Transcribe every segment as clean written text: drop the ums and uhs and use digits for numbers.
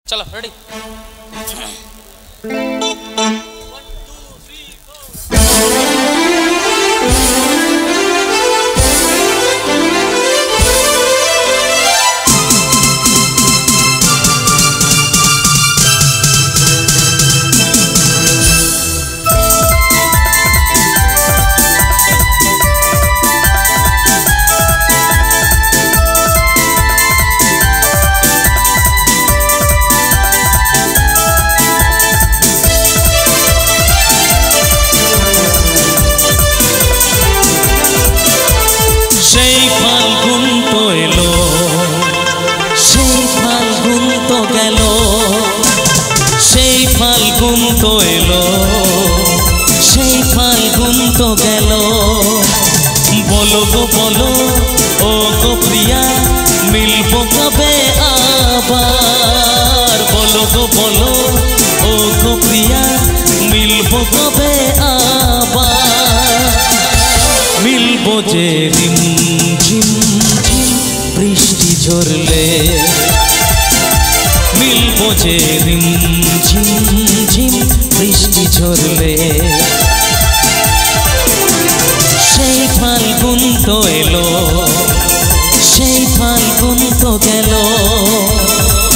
चलो रेडी। फाल्गुन तो एलो সেই ফাল্গুন তো গেল বলো গো বলো ও গো প্রিয়া মিলবো কবে আবার বলো গো বলো ও গো প্রিয়া মিলবো কবে আবার মিলবো যে রিম ঝিম ঝিম বৃষ্টি ঝরলে মিলবো যে রিম ঝিম ঝিম বৃষ্টি ঝরলে সেই ফাল্গুন তো এলো সেই ফাল্গুন তো গেল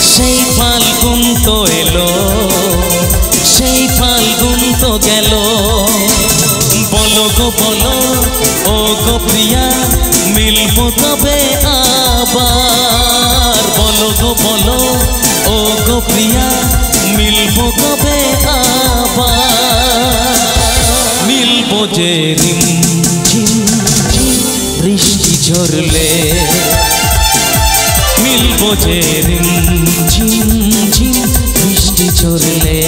সেই ফাল্গুন তো এলো সেই ফাল্গুন তো গেল বলো গো বলো ও গো প্রিয়া মিলবো কবে আবার বলো গো বলো ও গো প্রিয়া মিলবো কবে আবার মিলবো যে রিম ঝিম ঝিম বৃষ্টি ঝরলে মিলবো যে রিম ঝিম ঝিম বৃষ্টি ঝরলে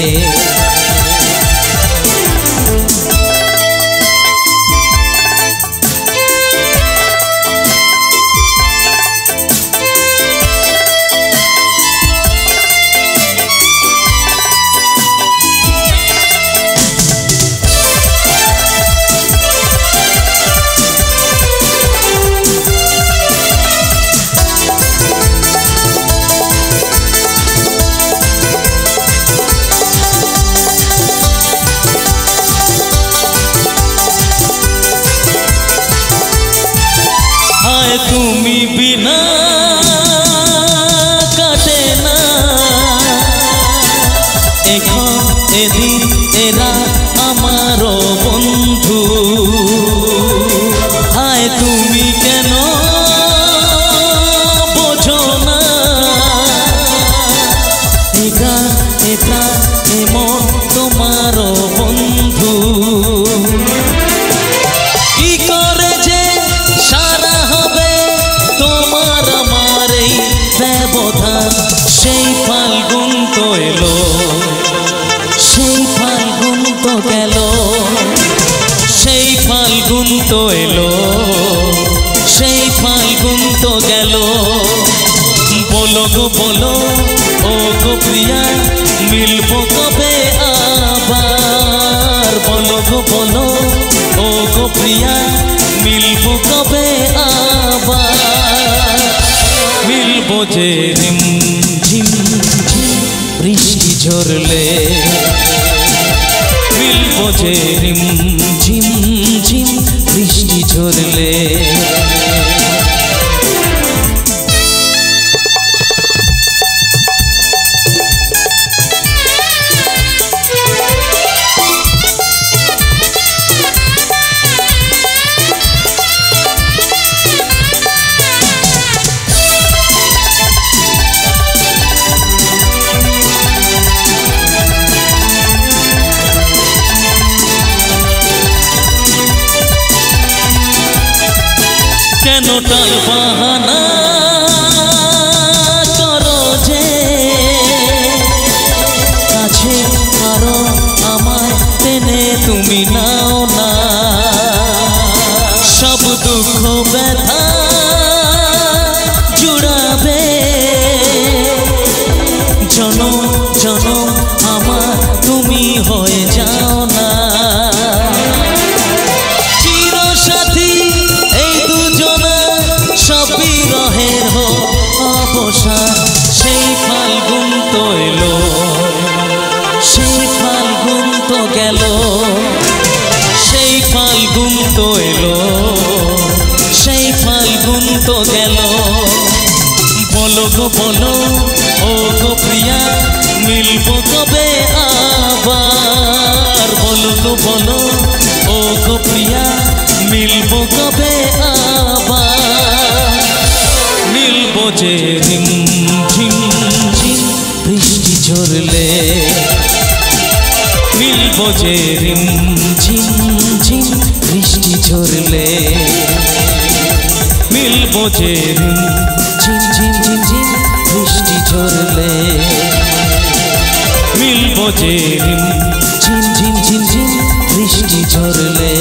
তুমি বিনা কাটে না এখন এদিন এরা আমারও বন্ধু হায় তুমি কেন বোঝো না একা একা এমন তোমারও বন্ধু কি করে যে সারা হবে তোমার আমার এই ব্যবধান সেই ফাল্গুন তো এলো সেই ফাল্গুন তো গেল সেই ফাল্গুন তো এলো সেই ফাল্গুন তো গেল বলো গো বলো ও গো প্রিয়া মিলবো কবে আবার বলো গো বলো ও গো প্রিয়া মিলবো কবে আবার মিলবো যে রিম ঝিম ঝিম বৃষ্টি ঝরলে মিলবো যে রিম ঝিম ঝিম বৃষ্টি ঝরলে কেন টাল বাহানা করো যে কাছে আরো আমায় টেনে তুমি নাও না সব দুঃখ ব্যথা জুড়াবে জনম জনম আমার তুমি হয়ে যাও না বিরহের অবসান সেই ফাল্গুন তো এলো তো এলো সেই ফাল্গুন তো গেল বলো গো বলো ও গো প্রিয়া মিলবো কবে আবার বলো গো বলো ও গো প্রিয়া মিলবো কবে আবার মিলবো যে রিম ঝিম ঝিম বৃষ্টি ঝরলে মিলবো যে রিম ঝিম ঝিম বৃষ্টি ঝরলে মিলবো যে রিম ঝিম ঝিম ঝিম ঝিম বৃষ্টি ঝরলে মিলবো যে রিম ঝিম ঝিম ঝিম ঝিম বৃষ্টি ঝরলে